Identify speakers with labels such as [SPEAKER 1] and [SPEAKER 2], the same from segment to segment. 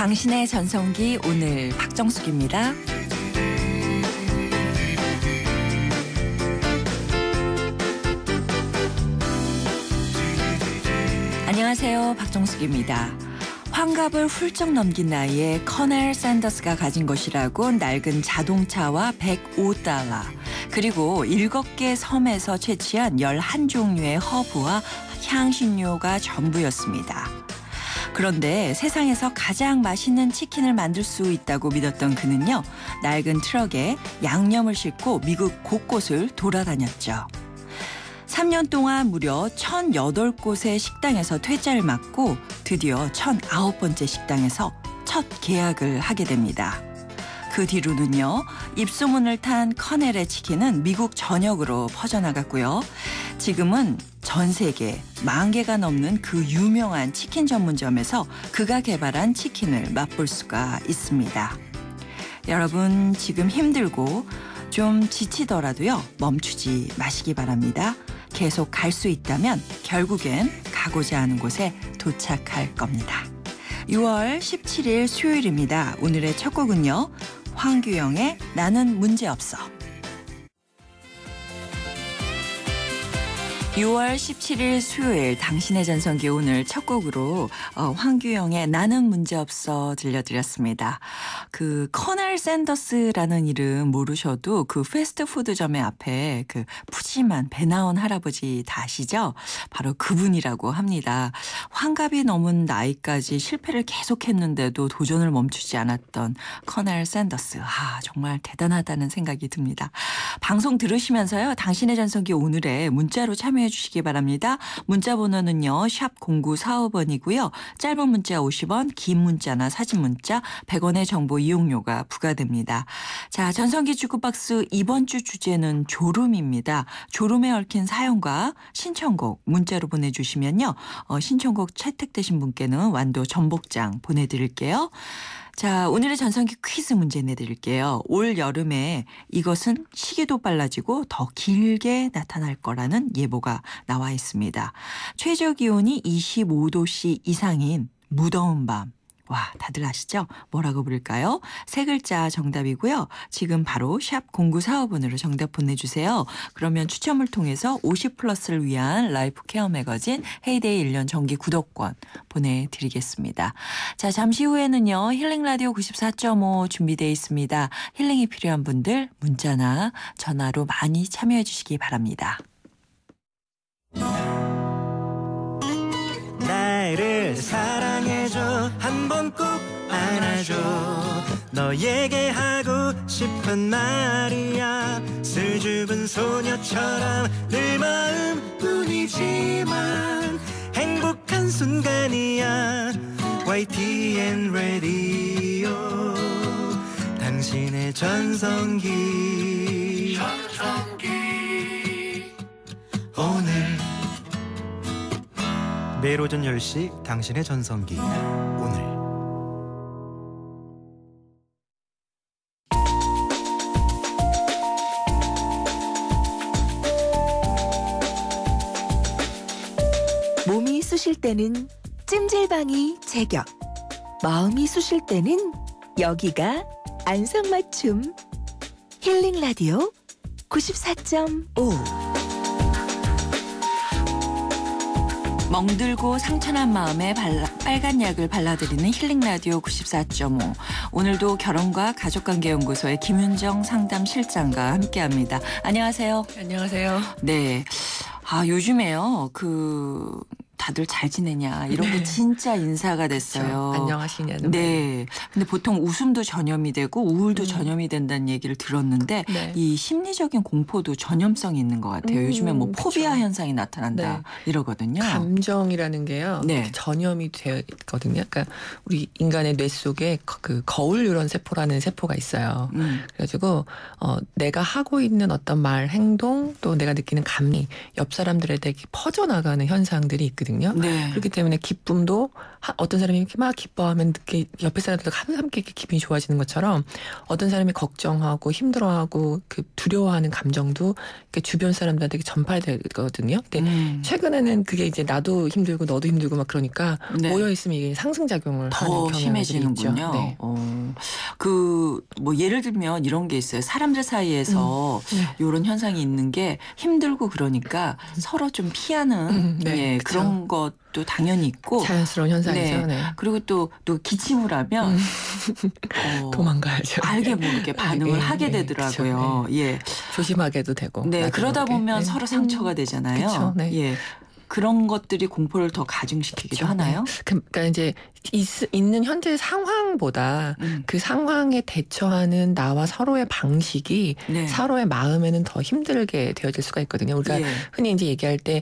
[SPEAKER 1] 당신의 전성기 오늘 박정숙입니다. 안녕하세요. 박정숙입니다. 환갑을 훌쩍 넘긴 나이에 커넬 샌더스가 가진 것이라고 낡은 자동차와 105달러 그리고 7개 섬에서 채취한 11종류의 허브와 향신료가 전부였습니다. 그런데 세상에서 가장 맛있는 치킨을 만들 수 있다고 믿었던 그는요. 낡은 트럭에 양념을 싣고 미국 곳곳을 돌아다녔죠. 3년 동안 무려 1,008곳의 식당에서 퇴짜를 맞고 드디어 1,009번째 식당에서 첫 계약을 하게 됩니다. 그 뒤로는요. 입소문을 탄 커넬의 치킨은 미국 전역으로 퍼져나갔고요. 지금은 전 세계 10,000개가 넘는 그 유명한 치킨 전문점에서 그가 개발한 치킨을 맛볼 수가 있습니다. 여러분 지금 힘들고 좀 지치더라도요. 멈추지 마시기 바랍니다. 계속 갈 수 있다면 결국엔 가고자 하는 곳에 도착할 겁니다. 6월 17일 수요일입니다. 오늘의 첫 곡은요. 황규영의 나는 문제없어. 6월 17일 수요일 당신의 전성기 오늘 첫 곡으로 황규영의 나는 문제없어 들려드렸습니다. 그 커넬 샌더스라는 이름 모르셔도 그 패스트푸드점의 앞에 그 푸짐한 배 나온 할아버지 다 아시죠? 바로 그분이라고 합니다. 환갑이 넘은 나이까지 실패를 계속했는데도 도전을 멈추지 않았던 커넬 샌더스. 정말 대단하다는 생각이 듭니다. 방송 들으시면서요. 당신의 전성기 오늘에 문자로 참여해 주시기 바랍니다. 문자 번호는요. 샵 0945번이고요. 짧은 문자 50원, 긴 문자나 사진 문자 100원의 정보 이용료가 부과됩니다. 자, 전성기 주크박스 이번 주 주제는 졸음입니다. 졸음에 얽힌 사연과 신청곡 문자로 보내주시면요. 신청곡 채택되신 분께는 완도 전복장 보내드릴게요. 자, 오늘의 전성기 퀴즈 문제 내드릴게요. 올 여름에 이것은 시기도 빨라지고 더 길게 나타날 거라는 예보가 나와 있습니다. 최저 기온이 25도씨 이상인 무더운 밤. 와, 다들 아시죠? 뭐라고 부를까요? 세 글자 정답이고요. 지금 바로 샵 0945번으로 정답 보내주세요. 그러면 추첨을 통해서 50플러스를 위한 라이프 케어 매거진 헤이데이 1년 정기 구독권 보내드리겠습니다. 자, 잠시 후에는요. 힐링라디오 94.5 준비되어 있습니다. 힐링이 필요한 분들 문자나 전화로 많이 참여해 주시기 바랍니다.
[SPEAKER 2] 나를 사랑해줘 한 번 꼭 안아줘 너에게 하고 싶은 말이야 수줍은 소녀처럼 내 마음뿐이지만 행복한 순간이야 YTN 라디오 당신의 전성기 오늘 매일 오전 10시 당신의 전성기 오늘
[SPEAKER 3] 몸이 쑤실 때는 찜질방이 제격 마음이 쑤실 때는 여기가 안성맞춤 힐링라디오 94.5
[SPEAKER 1] 멍들고 상처난 마음에 빨간 약을 발라드리는 힐링라디오 94.5. 오늘도 결혼과 가족관계연구소의 김윤정 상담실장과 함께합니다. 안녕하세요.
[SPEAKER 4] 안녕하세요.
[SPEAKER 1] 네. 요즘에요. 다들 잘 지내냐 이런 게 진짜 인사가 됐어요.
[SPEAKER 4] 그렇죠. 안녕하시냐는.
[SPEAKER 1] 네. 근데 보통 웃음도 전염이 되고 우울도 전염이 된다는 얘기를 들었는데
[SPEAKER 4] 네.
[SPEAKER 1] 이 심리적인 공포도 전염성이 있는 것 같아요. 요즘에 뭐 포비아
[SPEAKER 4] 그렇죠.
[SPEAKER 1] 현상이 나타난다
[SPEAKER 4] 네.
[SPEAKER 1] 이러거든요.
[SPEAKER 4] 감정이라는 게요.
[SPEAKER 1] 네.
[SPEAKER 4] 전염이 되어 있거든요. 그러니까 우리 인간의 뇌 속에 그 거울 뉴런 세포라는 세포가 있어요. 그래가지고 내가 하고 있는 어떤 말, 행동 또 내가 느끼는 감이 옆 사람들에게 퍼져나가는 현상들이 있거든요. 있거든요.
[SPEAKER 1] 네.
[SPEAKER 4] 그렇기 때문에 기쁨도 어떤 사람이 이렇게 막 기뻐하면 늦게 옆에 사람들도 함께 이렇게 기분이 좋아지는 것처럼 어떤 사람이 걱정하고 힘들어하고 그 두려워하는 감정도 이렇게 주변 사람들한테 전파되거든요. 근데 최근에는 그게 이제 나도 힘들고 너도 힘들고 막 그러니까
[SPEAKER 1] 네.
[SPEAKER 4] 모여 있으면 이게 상승작용을 하는
[SPEAKER 1] 더
[SPEAKER 4] 경향들이
[SPEAKER 1] 심해지는군요.
[SPEAKER 4] 있죠. 네.
[SPEAKER 1] 뭐 예를 들면 이런 게 있어요. 사람들 사이에서 이런 현상이 있는 게 힘들고 그러니까 서로 좀 피하는
[SPEAKER 4] 네,
[SPEAKER 1] 예, 그런 것도 당연히 있고
[SPEAKER 4] 자연스러운 현상이죠.
[SPEAKER 1] 네.
[SPEAKER 4] 네.
[SPEAKER 1] 그리고 또 기침을 하면
[SPEAKER 4] 도망가야죠.
[SPEAKER 1] 알게 모르게 반응을 하게 되더라고요.
[SPEAKER 4] 그쵸, 네.
[SPEAKER 1] 예.
[SPEAKER 4] 조심하게도 되고.
[SPEAKER 1] 네, 그러다
[SPEAKER 4] 모르게.
[SPEAKER 1] 보면
[SPEAKER 4] 네.
[SPEAKER 1] 서로 상처가 되잖아요.
[SPEAKER 4] 그쵸, 네.
[SPEAKER 1] 예. 그런 것들이 공포를 더 가중시키기도
[SPEAKER 4] 그쵸,
[SPEAKER 1] 하나요?
[SPEAKER 4] 네. 그러니까 이제 있는 현재 상황보다 그 상황에 대처하는 나와 서로의 방식이
[SPEAKER 1] 네.
[SPEAKER 4] 서로의 마음에는 더 힘들게 되어질 수가 있거든요. 우리가
[SPEAKER 1] 예.
[SPEAKER 4] 흔히 이제 얘기할 때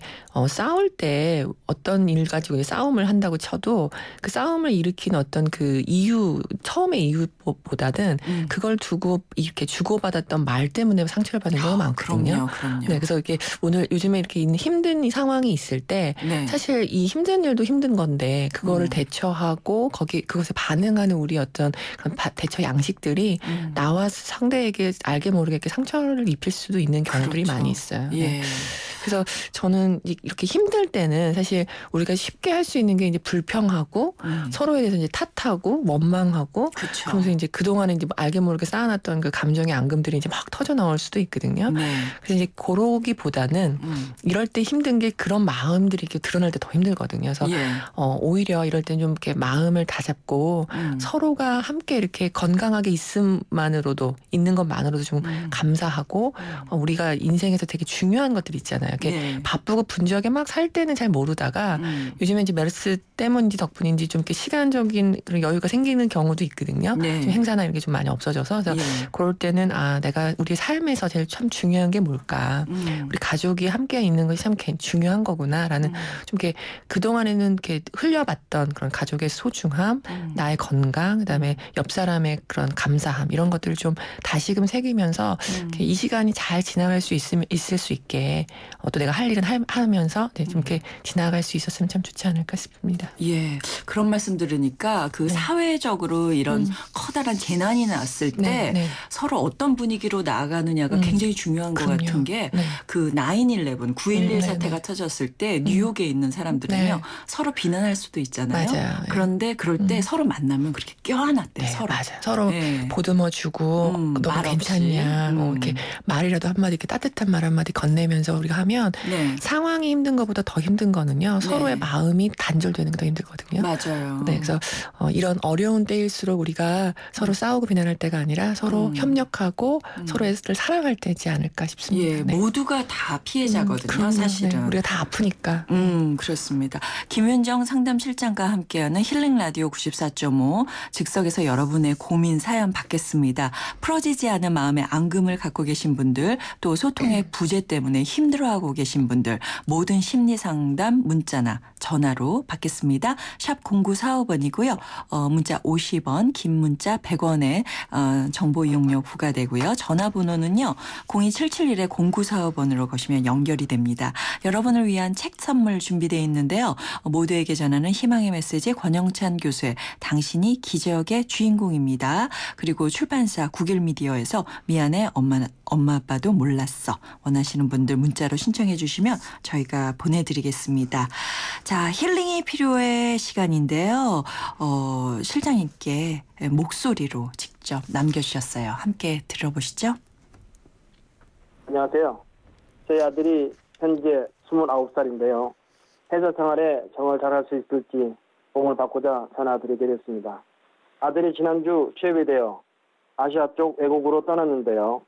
[SPEAKER 4] 싸울 때 어떤 일 가지고 이제 싸움을 한다고 쳐도 그 싸움을 일으킨 어떤 그 이유 처음의 이유보다는 그걸 두고 이렇게 주고받았던 말 때문에 상처를 받는 경우가 많거든요.
[SPEAKER 1] 그럼요.
[SPEAKER 4] 네, 그래서 이렇게 오늘 요즘에 이렇게 있는 힘든 상황이 있을 때
[SPEAKER 1] 네.
[SPEAKER 4] 사실 이 힘든 일도 힘든 건데 그거를 대처하고 그것에 반응하는 우리 어떤 그런 대처 양식들이 나와 상대에게 알게 모르게 이렇게 상처를 입힐 수도 있는 경우들이
[SPEAKER 1] 그렇죠.
[SPEAKER 4] 많이 있어요.
[SPEAKER 1] 예.
[SPEAKER 4] 네. 그래서 저는 이렇게 힘들 때는 사실 우리가 쉽게 할 수 있는 게 이제 불평하고 서로에 대해서 이제 탓하고 원망하고
[SPEAKER 1] 그쵸.
[SPEAKER 4] 그러면서 이제 그동안에 이제 알게 모르게 쌓아놨던 그 감정의 앙금들이 이제 막 터져 나올 수도 있거든요.
[SPEAKER 1] 네.
[SPEAKER 4] 그래서 이제 그러기보다는 이럴 때 힘든 게 그런 마음들이 이렇게 드러날 때 더 힘들거든요. 그래서
[SPEAKER 1] 예.
[SPEAKER 4] 오히려 이럴 땐 좀 이렇게 마음을 다잡고 서로가 함께 이렇게 건강하게 있는 것만으로도 좀 감사하고 우리가 인생에서 되게 중요한 것들 있잖아요. 이렇게
[SPEAKER 1] 네.
[SPEAKER 4] 바쁘고 분주하게 막 살 때는 잘 모르다가 요즘에 이제 메르스 때문인지 덕분인지 좀 이렇게 시간적인 그런 여유가 생기는 경우도 있거든요.
[SPEAKER 1] 네.
[SPEAKER 4] 좀 행사나 이런 게 좀 많이 없어져서 그래서
[SPEAKER 1] 예.
[SPEAKER 4] 그럴 때는 내가 우리 삶에서 제일 참 중요한 게 뭘까? 우리 가족이 함께 있는 것이 참 중요한 거구나라는 좀 이렇게 그동안에는 이렇게 흘려봤던 그런 가족의 소중함, 나의 건강, 그다음에 옆 사람의 그런 감사함 이런 것들을 좀 다시금 새기면서 이렇게 이 시간이 잘 지나갈 수 있을 수 있게 또 내가 할 일은 하면서 좀 이렇게 지나갈 수 있었으면 참 좋지 않을까 싶습니다.
[SPEAKER 1] 예. 그런 말씀 들으니까 그 사회적으로 이런 커다란 재난이 났을 때 서로 어떤 분위기로 나아가느냐가 굉장히 중요한 것
[SPEAKER 4] 그럼요.
[SPEAKER 1] 같은 게 그 9/11, 9.11 사태가 터졌을 때 뉴욕에 있는 사람들은요. 서로 비난할 수도 있잖아요.
[SPEAKER 4] 맞아요.
[SPEAKER 1] 그런데 그럴 때 서로 만나면 그렇게 껴안았대요. 서로.
[SPEAKER 4] 맞아요. 서로
[SPEAKER 1] 예.
[SPEAKER 4] 보듬어주고 너무
[SPEAKER 1] 말
[SPEAKER 4] 괜찮냐
[SPEAKER 1] 없이.
[SPEAKER 4] 이렇게 말이라도 한마디 이렇게 따뜻한 말 한마디 건네면서 우리가 하면
[SPEAKER 1] 네.
[SPEAKER 4] 상황이 힘든 것보다 더 힘든 거는요. 서로의 마음이 단절되는 게 더 힘들거든요.
[SPEAKER 1] 맞아요.
[SPEAKER 4] 네, 그래서 이런 어려운 때일수록 우리가 서로 싸우고 비난할 때가 아니라 서로 협력하고 서로를 사랑할 때지 않을까 싶습니다.
[SPEAKER 1] 예,
[SPEAKER 4] 네.
[SPEAKER 1] 모두가 다 피해자거든요.
[SPEAKER 4] 그럼요.
[SPEAKER 1] 사실은.
[SPEAKER 4] 네, 우리가 다 아프니까.
[SPEAKER 1] 그렇습니다. 김윤정 상담실장과 함께하는 힐링 라디오 94.5 즉석에서 여러분의 고민 사연 받겠습니다. 풀어지지 않은 마음의 앙금을 갖고 계신 분들 또 소통의 부재 때문에 힘들어하고 계신 분들 모든 심리 상담 문자나 전화로 받겠습니다. 샵 0945번이고요. 문자 50원, 긴 문자 100원에 정보 이용료 부과되고요. 전화번호는요. 02771-0945번으로 거시면 연결이 됩니다. 여러분을 위한 책 선물 준비되어 있는데요. 모두에게 전하는 희망의 메시지 권영찬 교수의 당신이 기적의 주인공입니다. 그리고 출판사 국일미디어에서 미안해 엄마 아빠도 몰랐어. 원하시는 분들 문자로 신청해 주시면 저희가 보내드리겠습니다. 자, 힐링이 필요해 시간인데요. 실장님께 목소리로 직접 남겨주셨어요. 함께 들어보시죠.
[SPEAKER 5] 안녕하세요. 저희 아들이 현재 29살인데요. 회사 생활에 정을 잘할 수 있을지 도움을 받고자 전화드리게 됐습니다. 아들이 지난주 취업이 되어 아시아 쪽 외국으로 떠났는데요.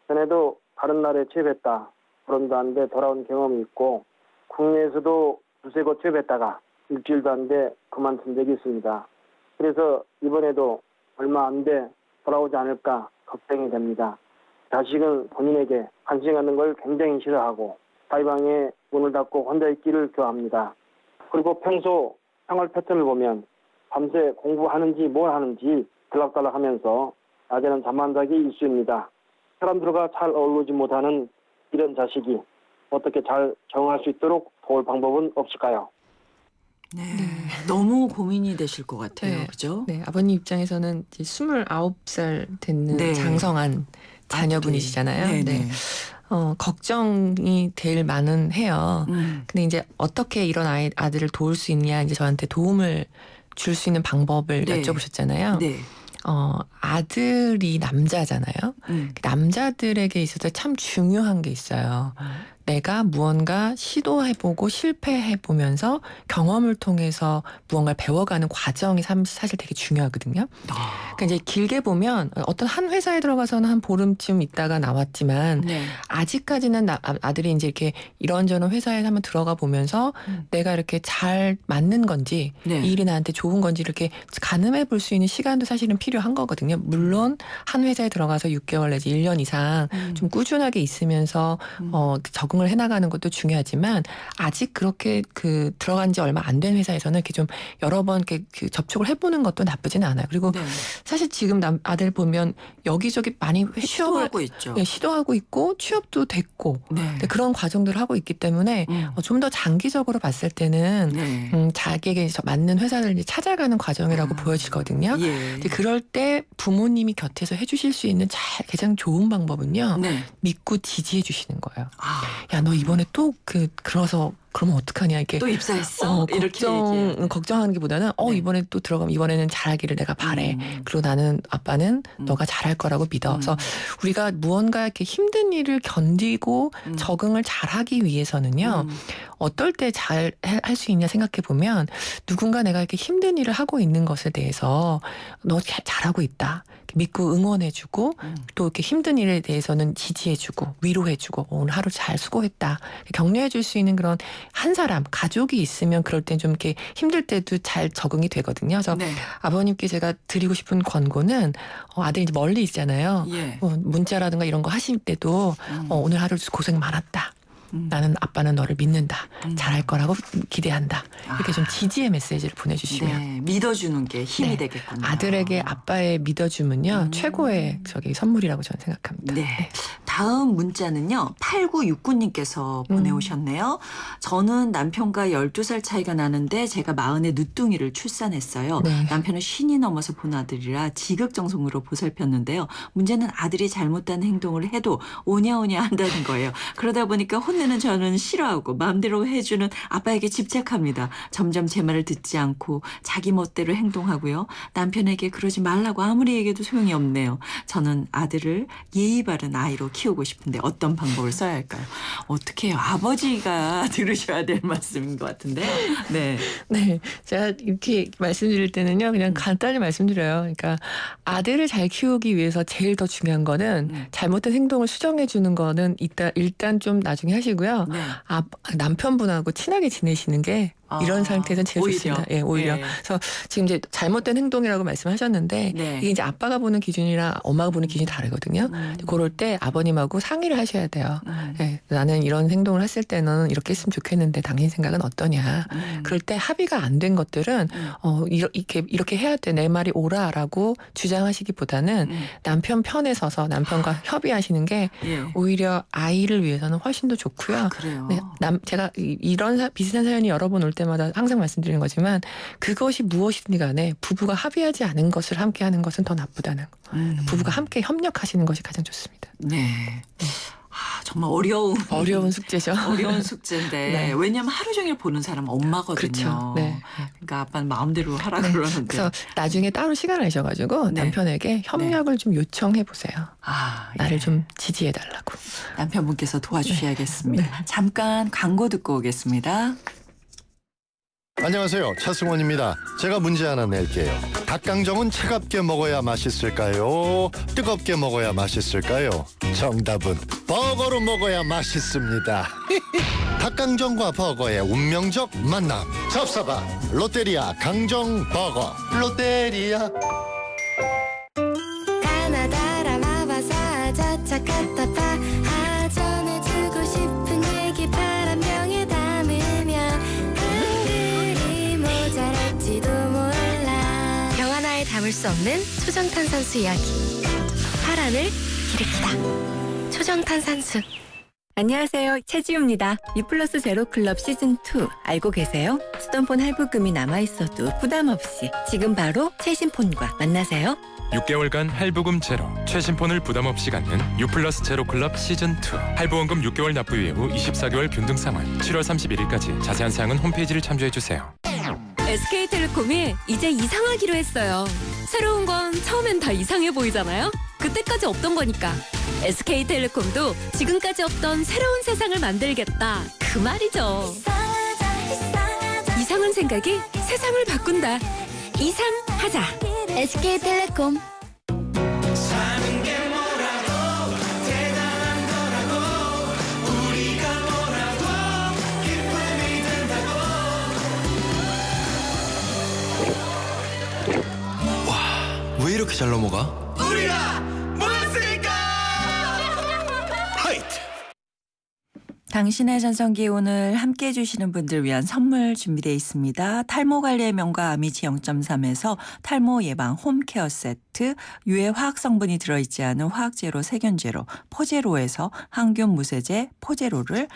[SPEAKER 5] 전에도 다른 나라에 취업했다. 그런도 안 돼 돌아온 경험이 있고 국내에서도 두세 곳 취업했다가 일주일도 안 돼 그만둔 적이 있습니다. 그래서 이번에도 얼마 안 돼 돌아오지 않을까 걱정이 됩니다. 자식은 본인에게 관심 갖는 걸 굉장히 싫어하고 사방에 문을 닫고 혼자 있기를 좋아합니다. 그리고 평소 생활 패턴을 보면 밤새 공부하는지 뭘 하는지 들락달락하면서 낮에는 잠 안 자기 일쑤입니다. 사람들과 잘 어울리지 못하는 이런 자식이 어떻게 잘 적응할 수 있도록 도울 방법은 없을까요?
[SPEAKER 1] 네. 너무 고민이 되실 것 같아요.
[SPEAKER 4] 네.
[SPEAKER 1] 그죠?
[SPEAKER 4] 네, 아버님 입장에서는 이제 29살 됐는
[SPEAKER 1] 네.
[SPEAKER 4] 장성한 자녀분이시잖아요.
[SPEAKER 1] 네.
[SPEAKER 4] 네. 걱정이 제일 많은 해요. 근데 이제 어떻게 이런 아들을 도울 수 있냐, 이제 저한테 도움을 줄 수 있는 방법을
[SPEAKER 1] 네.
[SPEAKER 4] 여쭤보셨잖아요.
[SPEAKER 1] 네.
[SPEAKER 4] 아들이 남자잖아요. 남자들에게 있어서 참 중요한 게 있어요. 내가 무언가 시도해보고 실패해보면서 경험을 통해서 무언가를 배워가는 과정이 사실 되게 중요하거든요. 그러니까 이제 길게 보면 어떤 한 회사에 들어가서는 한 보름쯤 있다가 나왔지만
[SPEAKER 1] 네.
[SPEAKER 4] 아직까지는 아들이 이제 이렇게 이런저런 회사에 한번 들어가 보면서 내가 이렇게 잘 맞는 건지
[SPEAKER 1] 네.
[SPEAKER 4] 이 일이 나한테 좋은 건지 이렇게 가늠해 볼 수 있는 시간도 사실은 필요한 거거든요. 물론 한 회사에 들어가서 6개월 내지 1년 이상 좀 꾸준하게 있으면서 적응을 해나가는 것도 중요하지만 아직 그렇게 들어간 지 얼마 안 된 회사에서는 이렇게 좀 여러 번 이렇게 접촉을 해보는 것도 나쁘지는 않아요. 그리고
[SPEAKER 1] 네.
[SPEAKER 4] 사실 지금 아들 보면 여기저기 많이
[SPEAKER 1] 시도하고 있죠.
[SPEAKER 4] 네, 시도하고 있고 취업도 됐고
[SPEAKER 1] 네.
[SPEAKER 4] 그런 과정들을 하고 있기 때문에 좀 더 장기적으로 봤을 때는
[SPEAKER 1] 네.
[SPEAKER 4] 자기에게 맞는 회사를 이제 찾아가는 과정이라고 보여지거든요.
[SPEAKER 1] 예.
[SPEAKER 4] 그럴 때 부모님이 곁에서 해주실 수 있는 가장 좋은 방법은요.
[SPEAKER 1] 네.
[SPEAKER 4] 믿고 지지해 주시는 거예요.
[SPEAKER 1] 아,
[SPEAKER 4] 야, 너 이번에 또 그러서 그러면 어떡하냐 이렇게
[SPEAKER 1] 또 입사했어? 이렇게 얘기해요.
[SPEAKER 4] 걱정하는 게 보다는
[SPEAKER 1] 네.
[SPEAKER 4] 이번에 또 들어가면 이번에는 잘하기를 내가 바래. 그리고 나는 아빠는 너가 잘할 거라고 믿어. 그래서 우리가 무언가 이렇게 힘든 일을 견디고 적응을 잘하기 위해서는요. 어떨 때 잘 할 수 있냐 생각해 보면 누군가 내가 이렇게 힘든 일을 하고 있는 것에 대해서 너 잘하고 있다. 믿고 응원해주고 또 이렇게 힘든 일에 대해서는 지지해주고 위로해주고 오늘 하루 잘 수고했다. 격려해줄 수 있는 그런 한 사람 가족이 있으면 그럴 땐 좀 이렇게 힘들 때도 잘 적응이 되거든요. 그래서
[SPEAKER 1] 네.
[SPEAKER 4] 아버님께 제가 드리고 싶은 권고는 아들이 이제 멀리 있잖아요.
[SPEAKER 1] 예.
[SPEAKER 4] 문자라든가 이런 거 하실 때도 오늘 하루 고생 많았다. 나는 아빠는 너를 믿는다. 잘할 거라고 기대한다. 이렇게 좀 지지의 메시지를 보내주시면
[SPEAKER 1] 네. 믿어주는 게 힘이
[SPEAKER 4] 네.
[SPEAKER 1] 되겠군요.
[SPEAKER 4] 아들에게 아빠의 믿어줌은요. 최고의 선물이라고 저는 생각합니다.
[SPEAKER 1] 네. 다음 문자는요. 8969님께서 보내오셨네요. 저는 남편과 12살 차이가 나는데 제가 40의 늦둥이를 출산했어요.
[SPEAKER 4] 네.
[SPEAKER 1] 남편은 50이 넘어서 본 아들이라 지극정성으로 보살폈는데요. 문제는 아들이 잘못된 행동을 해도 오냐오냐 한다는 거예요. 그러다 보니까 혼내는 저는 싫어하고 마음대로 해주는 아빠에게 집착합니다. 점점 제 말을 듣지 않고 자기 멋대로 행동하고요. 남편에게 그러지 말라고 아무리 얘기해도 소용이 없네요. 저는 아들을 예의 바른 아이로 키우고 싶은데 어떤 방법을 써야 할까요? 어떻게 해요? 아버지가 들으셔야 될 말씀인 것 같은데요. 네.
[SPEAKER 4] 네. 제가 이렇게 말씀드릴 때는요. 그냥 간단히 말씀드려요. 그러니까 아들을 잘 키우기 위해서 제일 더 중요한 거는 잘못된 행동을 수정해 주는 거는 일단 좀 나중에 하시고요.
[SPEAKER 1] 네.
[SPEAKER 4] 남편분하고 친하게 지내시는 게 이런 상태에서는 제일
[SPEAKER 1] 오히려.
[SPEAKER 4] 좋습니다. 예, 오히려.
[SPEAKER 1] 네.
[SPEAKER 4] 그래서 지금 이제 잘못된 행동이라고 말씀하셨는데
[SPEAKER 1] 네.
[SPEAKER 4] 이게 이제 아빠가 보는 기준이랑 엄마가 보는 기준이 다르거든요. 그럴 때 아버님하고 상의를 하셔야 돼요. 예, 나는 이런 행동을 했을 때는 이렇게 했으면 좋겠는데 당신 생각은 어떠냐. 그럴 때 합의가 안 된 것들은 이렇게 해야 돼. 내 말이 옳아라고 주장하시기보다는 남편 편에 서서 남편과 협의하시는 게
[SPEAKER 1] 예.
[SPEAKER 4] 오히려 아이를 위해서는 훨씬 더 좋고요.
[SPEAKER 1] 그래요.
[SPEAKER 4] 네, 제가 이런 비슷한 사연이 여러 번 올 때마다 항상 말씀드리는 거지만 그것이 무엇이든 간에 부부가 합의하지 않은 것을 함께 하는 것은 더 나쁘다는 거. 부부가 함께 협력하시는 것이 가장 좋습니다.
[SPEAKER 1] 네. 정말 어려운
[SPEAKER 4] 숙제죠.
[SPEAKER 1] 어려운 숙제인데
[SPEAKER 4] 네.
[SPEAKER 1] 왜냐하면 하루 종일 보는 사람은 엄마거든요.
[SPEAKER 4] 그렇죠. 네.
[SPEAKER 1] 그러니까 아빠는 마음대로 하라
[SPEAKER 4] 네.
[SPEAKER 1] 그러는데.
[SPEAKER 4] 그래서 나중에 따로 시간을 내셔가지고
[SPEAKER 1] 네.
[SPEAKER 4] 남편에게 협력을 좀 요청해 보세요. 나를
[SPEAKER 1] 예.
[SPEAKER 4] 좀 지지해 달라고.
[SPEAKER 1] 남편분께서 도와주셔야겠습니다. 잠깐 광고 듣고 오겠습니다.
[SPEAKER 6] 안녕하세요. 차승원입니다. 제가 문제 하나 낼게요. 닭강정은 차갑게 먹어야 맛있을까요? 뜨겁게 먹어야 맛있을까요? 정답은 버거로 먹어야 맛있습니다. 닭강정과 버거의 운명적 만남. 잡사바 롯데리아 강정 버거. 롯데리아.
[SPEAKER 7] 가나다라 마바사 자차카타파 전해주고 싶은 얘기 바람명에 담으며 한글이 모자랄지도 몰라 영 하나에 담을 수 없는 초정탄산수 이야기 파란을 일으키다 초정탄산수
[SPEAKER 8] 안녕하세요. 최지우입니다. 유플러스 제로클럽 시즌2 알고 계세요? 쓰던 할부금이 남아있어도 부담없이 지금 바로 최신폰과 만나세요.
[SPEAKER 9] 6개월간 할부금 제로, 최신폰을 부담없이 갖는 유플러스 제로클럽 시즌2. 할부원금 6개월 납부 이후 24개월 균등 상환. 7월 31일까지 자세한 사항은 홈페이지를 참조해주세요.
[SPEAKER 10] SK텔레콤이 이제 이상하기로 했어요. 새로운 건 처음엔 다 이상해 보이잖아요? 그때까지 없던 거니까. SK텔레콤도 지금까지 없던 새로운 세상을 만들겠다. 그 말이죠. 이상한 생각이 세상을 바꾼다. 이상하자. SK텔레콤.
[SPEAKER 11] 사는 게 뭐라고 대단한 거라고 우리가 뭐라고 기쁨이 된다고.
[SPEAKER 2] 와, 왜 이렇게 잘 넘어가?
[SPEAKER 11] 우리가 모였으니까. 하이트.
[SPEAKER 1] 당신의 전성기 오늘 함께해 주시는 분들 위한 선물 준비되어 있습니다. 탈모 관리의 명가 아미지 0.3에서 탈모 예방 홈케어 세트, 유해 화학 성분이 들어있지 않은 화학제로 세균제로 포제로에서 항균 무세제 포제로를,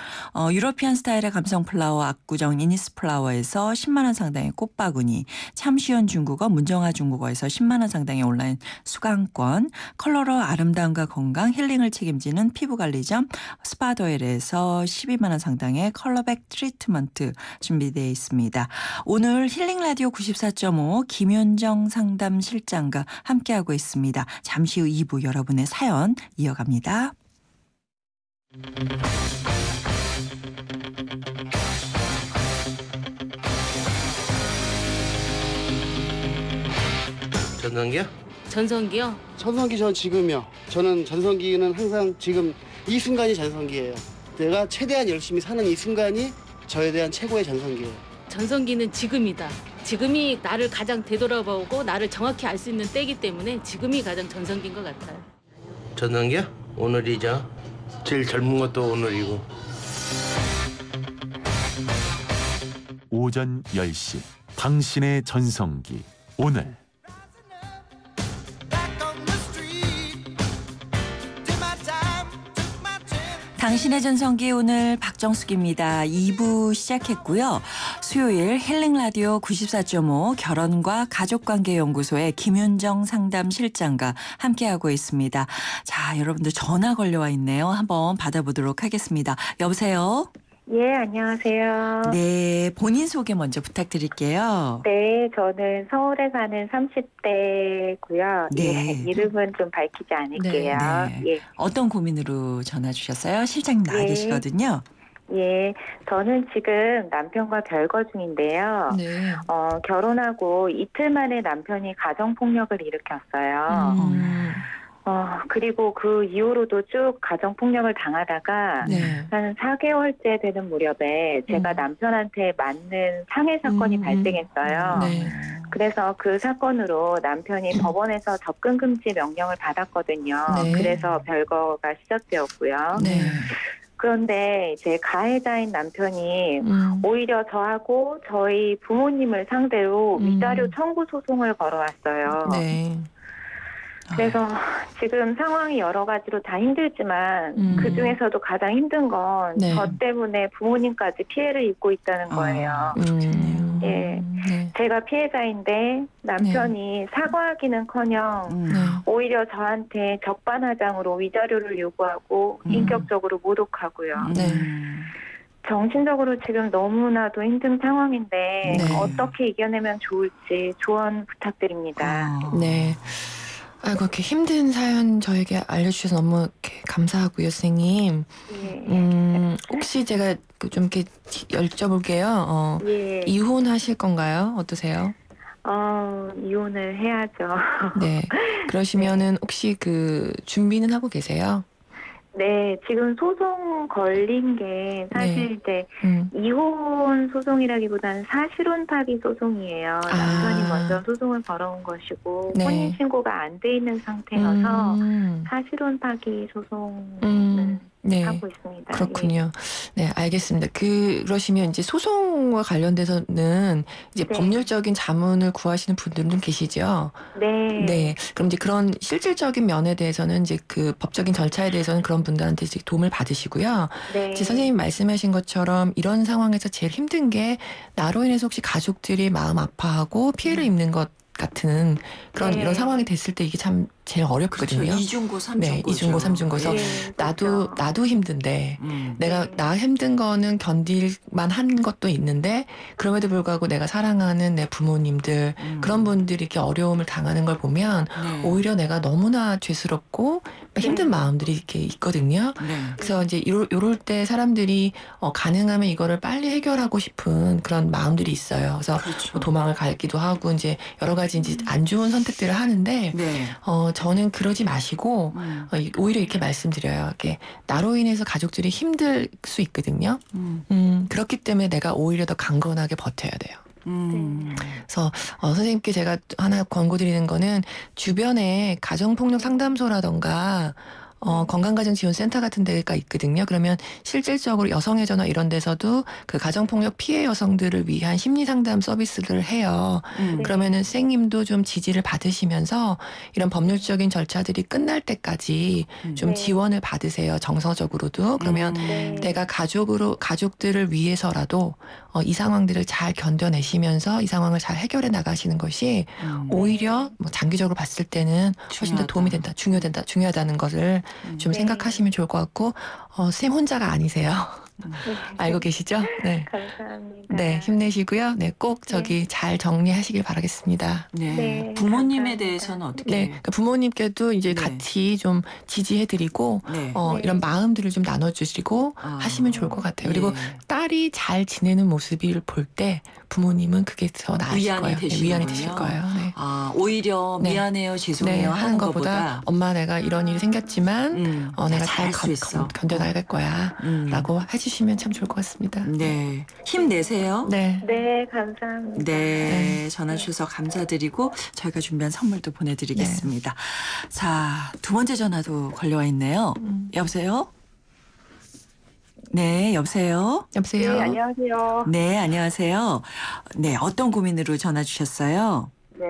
[SPEAKER 1] 유러피안 스타일의 감성 플라워 압구정 이니스 플라워에서 10만 원 상당의 꽃바구니, 참 쉬운 중국어 문정아 중국어에서 10만 원 상당의 온라인 수강권, 컬러로 아름다움과 건강 힐링을 책임지는 피부관리점 스파도엘에서 12만 원 상당의 컬러백 트리트먼트 준비되어 있습니다. 오늘 힐링라디오 94.5 김윤정 상담실장과 함께하고 있습니다. 잠시 후 2부 여러분의 사연 이어갑니다.
[SPEAKER 12] 전성기요?
[SPEAKER 13] 전성기요?
[SPEAKER 14] 전성기 전 지금이요. 저는 전성기는 항상 지금 이 순간이 전성기예요. 내가 최대한 열심히 사는 이 순간이 저에 대한 최고의 전성기예요.
[SPEAKER 13] 전성기는 지금이다. 지금이 나를 가장 되돌아보고 나를 정확히 알 수 있는 때이기 때문에 지금이 가장 전성기인 것 같아요.
[SPEAKER 12] 전성기요? 오늘이죠. 제일 젊은 것도 오늘이고.
[SPEAKER 15] 오전 10시 당신의 전성기 오늘.
[SPEAKER 1] 당신의 전성기 오늘 박정숙입니다. 2부 시작했고요. 수요일 힐링라디오 94.5 결혼과 가족관계연구소의 김윤정 상담실장과 함께하고 있습니다. 자, 여러분들 전화 걸려와 있네요. 한번 받아보도록 하겠습니다. 여보세요?
[SPEAKER 16] 예, 안녕하세요.
[SPEAKER 1] 네, 본인 소개 먼저 부탁드릴게요.
[SPEAKER 16] 네, 저는 서울에 사는 30대고요.
[SPEAKER 1] 네.
[SPEAKER 16] 예, 이름은 좀 밝히지 않을게요.
[SPEAKER 1] 네.
[SPEAKER 16] 예.
[SPEAKER 1] 어떤 고민으로 전화 주셨어요? 실장님 나와
[SPEAKER 16] 예.
[SPEAKER 1] 계시거든요.
[SPEAKER 16] 예, 저는 지금 남편과 별거 중인데요.
[SPEAKER 4] 네.
[SPEAKER 16] 결혼하고 이틀 만에 남편이 가정폭력을 일으켰어요. 그리고 그 이후로도 쭉 가정폭력을 당하다가
[SPEAKER 4] 네.
[SPEAKER 16] 한 4개월째 되는 무렵에 제가 남편한테 맞는 상해 사건이 발생했어요.
[SPEAKER 4] 네.
[SPEAKER 16] 그래서 그 사건으로 남편이 법원에서 접근 금지 명령을 받았거든요.
[SPEAKER 4] 네.
[SPEAKER 16] 그래서 별거가 시작되었고요.
[SPEAKER 4] 네.
[SPEAKER 16] 그런데 이제 가해자인 남편이 오히려 저하고 저희 부모님을 상대로 위자료 청구 소송을 걸어왔어요.
[SPEAKER 4] 네.
[SPEAKER 16] 그래서 지금 상황이 여러 가지로 다 힘들지만 그 중에서도 가장 힘든 건
[SPEAKER 4] 네.
[SPEAKER 16] 저 때문에 부모님까지 피해를 입고 있다는 거예요. 예, 제가 피해자인데 남편이 사과하기는커녕 오히려 저한테 적반하장으로 위자료를 요구하고 인격적으로 모독하고요.
[SPEAKER 4] 네.
[SPEAKER 16] 정신적으로 지금 너무나도 힘든 상황인데
[SPEAKER 4] 네.
[SPEAKER 16] 어떻게 이겨내면 좋을지 조언 부탁드립니다.
[SPEAKER 4] 네. 아이고, 이렇게 힘든 사연 저에게 알려주셔서 너무 이렇게 감사하고요, 선생님.
[SPEAKER 16] 예.
[SPEAKER 4] 혹시 제가 좀 이렇게 여쭤볼게요.
[SPEAKER 16] 예.
[SPEAKER 4] 이혼하실 건가요? 어떠세요?
[SPEAKER 16] 이혼을 해야죠.
[SPEAKER 4] 네. 그러시면은 혹시 그 준비는 하고 계세요?
[SPEAKER 16] 네, 지금 소송 걸린 게 사실 이제 이혼 소송이라기보다는 사실혼 파기 소송이에요. 남편이 먼저 소송을 걸어온 것이고 혼인신고가 안 돼 있는 상태여서 사실혼 파기 소송을
[SPEAKER 4] 네.
[SPEAKER 16] 하고 있습니다.
[SPEAKER 4] 그렇군요. 네, 알겠습니다. 그러시면 이제 소송과 관련돼서는 이제
[SPEAKER 16] 네.
[SPEAKER 4] 법률적인 자문을 구하시는 분들은 좀 계시죠?
[SPEAKER 16] 네.
[SPEAKER 4] 네. 그럼 이제 그런 실질적인 면에 대해서는 이제 그 법적인 절차에 대해서는 그런 분들한테 이제 도움을 받으시고요.
[SPEAKER 16] 네.
[SPEAKER 4] 이제 선생님 말씀하신 것처럼 이런 상황에서 제일 힘든 게 나로 인해서 혹시 가족들이 마음 아파하고 피해를 입는 것 같은 그런
[SPEAKER 16] 네.
[SPEAKER 4] 이런 상황이 됐을 때 이게 참 제일 어렵거든요.
[SPEAKER 1] 그렇죠. 이중고, 삼중고.
[SPEAKER 4] 네, 이중고, 삼중고서
[SPEAKER 16] 네,
[SPEAKER 4] 나도 힘든데 내가
[SPEAKER 16] 네.
[SPEAKER 4] 나 힘든 거는 견딜만 한 것도 있는데 그럼에도 불구하고 내가 사랑하는 내 부모님들 그런 분들이 이렇게 어려움을 당하는 걸 보면
[SPEAKER 1] 네.
[SPEAKER 4] 오히려 내가 너무나 죄스럽고 힘든 마음들이 이렇게 있거든요.
[SPEAKER 1] 네.
[SPEAKER 4] 그래서 이제 요럴 때 사람들이 가능하면 이거를 빨리 해결하고 싶은 그런 마음들이 있어요. 그래서
[SPEAKER 1] 그렇죠.
[SPEAKER 4] 뭐 도망을 갈기도 하고 이제 여러 가지 이제 안 좋은 선택들을 하는데
[SPEAKER 1] 네.
[SPEAKER 4] 저는 그러지 마시고 오히려 이렇게 말씀드려요. 이렇게 나로 인해서 가족들이 힘들 수 있거든요. 그렇기 때문에 내가 오히려 더 강건하게 버텨야 돼요. 그래서 선생님께 제가 하나 권고드리는 거는 주변에 가정폭력 상담소라던가 건강가정지원센터 같은 데가 있거든요. 그러면 실질적으로 여성의 전화 이런 데서도 그 가정폭력 피해 여성들을 위한 심리상담 서비스를 해요. 그러면은 선생님도 좀 지지를 받으시면서 이런 법률적인 절차들이 끝날 때까지 좀
[SPEAKER 16] 네.
[SPEAKER 4] 지원을 받으세요. 정서적으로도. 그러면 내가 가족들을 위해서라도 이 상황들을 잘 견뎌내시면서 이 상황을 잘 해결해 나가시는 것이 오히려 뭐 장기적으로 봤을 때는 훨씬 더 도움이 된다, 중요하다는 것을 좀
[SPEAKER 16] 네.
[SPEAKER 4] 생각하시면 좋을 것 같고 쌤 혼자가 아니세요. 알고 계시죠? 네.
[SPEAKER 16] 감사합니다.
[SPEAKER 4] 네, 힘내시고요. 네, 꼭 저기 잘 정리하시길 바라겠습니다.
[SPEAKER 1] 네.
[SPEAKER 16] 네,
[SPEAKER 1] 부모님에
[SPEAKER 16] 감사합니다.
[SPEAKER 1] 대해서는 어떻게?
[SPEAKER 4] 네, 그러니까 부모님께도 이제 같이 좀 지지해드리고
[SPEAKER 1] 네.
[SPEAKER 4] 이런 마음들을 좀 나눠주시고 하시면 좋을 것 같아요. 그리고 딸이 잘 지내는 모습을 볼 때 부모님은 그게 더 나으실
[SPEAKER 1] 위안이
[SPEAKER 4] 거예요.
[SPEAKER 1] 되시는
[SPEAKER 4] 네, 위안이
[SPEAKER 1] 거예요?
[SPEAKER 4] 되실 거예요. 네.
[SPEAKER 1] 오히려
[SPEAKER 4] 네.
[SPEAKER 1] 미안해요, 죄송해요
[SPEAKER 4] 네,
[SPEAKER 1] 하는 것보다
[SPEAKER 4] 엄마 내가 이런 일이 생겼지만 내가 잘
[SPEAKER 1] 잘할 수 있어.
[SPEAKER 4] 견뎌나갈 거야 라고 해주시면 참 좋을 것 같습니다.
[SPEAKER 1] 네. 힘내세요.
[SPEAKER 4] 네.
[SPEAKER 16] 네, 감사합니다.
[SPEAKER 1] 네, 전화 주셔서 감사드리고 저희가 준비한 선물도 보내드리겠습니다. 자, 두 번째 전화도 걸려와 있네요. 여보세요? 네, 여보세요?
[SPEAKER 4] 여보세요?
[SPEAKER 17] 네, 안녕하세요.
[SPEAKER 1] 네, 안녕하세요. 네, 어떤 고민으로 전화 주셨어요?
[SPEAKER 17] 네,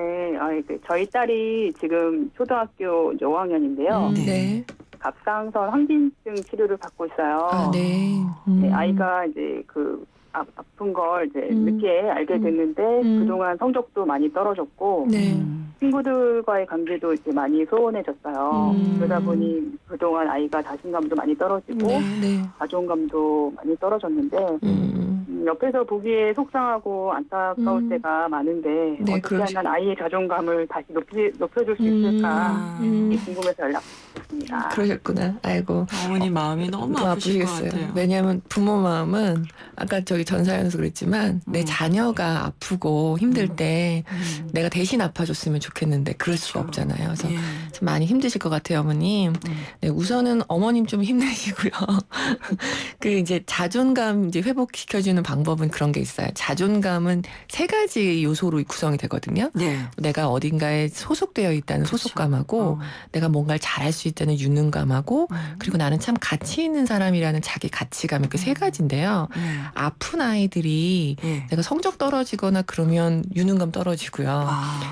[SPEAKER 17] 저희 딸이 지금 초등학교 이제 5학년인데요.
[SPEAKER 4] 네.
[SPEAKER 17] 갑상선 항진증 치료를 받고 있어요.
[SPEAKER 4] 아, 네.
[SPEAKER 17] 네, 아이가 이제 그 아픈 걸 이제 늦게 알게 됐는데 그동안 성적도 많이 떨어졌고
[SPEAKER 4] 네.
[SPEAKER 17] 친구들과의 관계도 이제 많이 소원해졌어요. 그러다 보니 그동안 아이가 자신감도 많이 떨어지고
[SPEAKER 4] 네.
[SPEAKER 17] 자존감도 많이 떨어졌는데 옆에서 보기에 속상하고 안타까울 때가 많은데
[SPEAKER 4] 네,
[SPEAKER 17] 어떻게 하면 아이의 자존감을 다시 높여줄 수 있을까 궁금해서 연락드렸습니다.
[SPEAKER 4] 그러셨구나. 아이고.
[SPEAKER 1] 어머니 마음이 너무 아프실 것
[SPEAKER 4] 아프시겠어요.
[SPEAKER 1] 같아요.
[SPEAKER 4] 왜냐하면 부모 마음은 아까 저기 전사연에서 그랬지만 내 자녀가 아프고 힘들 때 내가 대신 아파줬으면 좋겠는데 그럴 수가 없잖아요. 그래서 참 많이 힘드실 것 같아요, 어머님. 네, 우선은 어머님 좀 힘내시고요. 그 이제 자존감 이제 회복시켜주는 방법은 그런 게 있어요. 자존감은 3가지 요소로 구성이 되거든요.
[SPEAKER 1] 네.
[SPEAKER 4] 내가 어딘가에 소속되어 있다는 소속감하고 내가 뭔가를 잘할 수 있다는 유능감하고 그리고 나는 참 가치 있는 사람이라는 자기 가치감 이렇게 3가지인데요. 아픈 아이들이 내가 성적 떨어지거나 그러면 유능감 떨어지고요.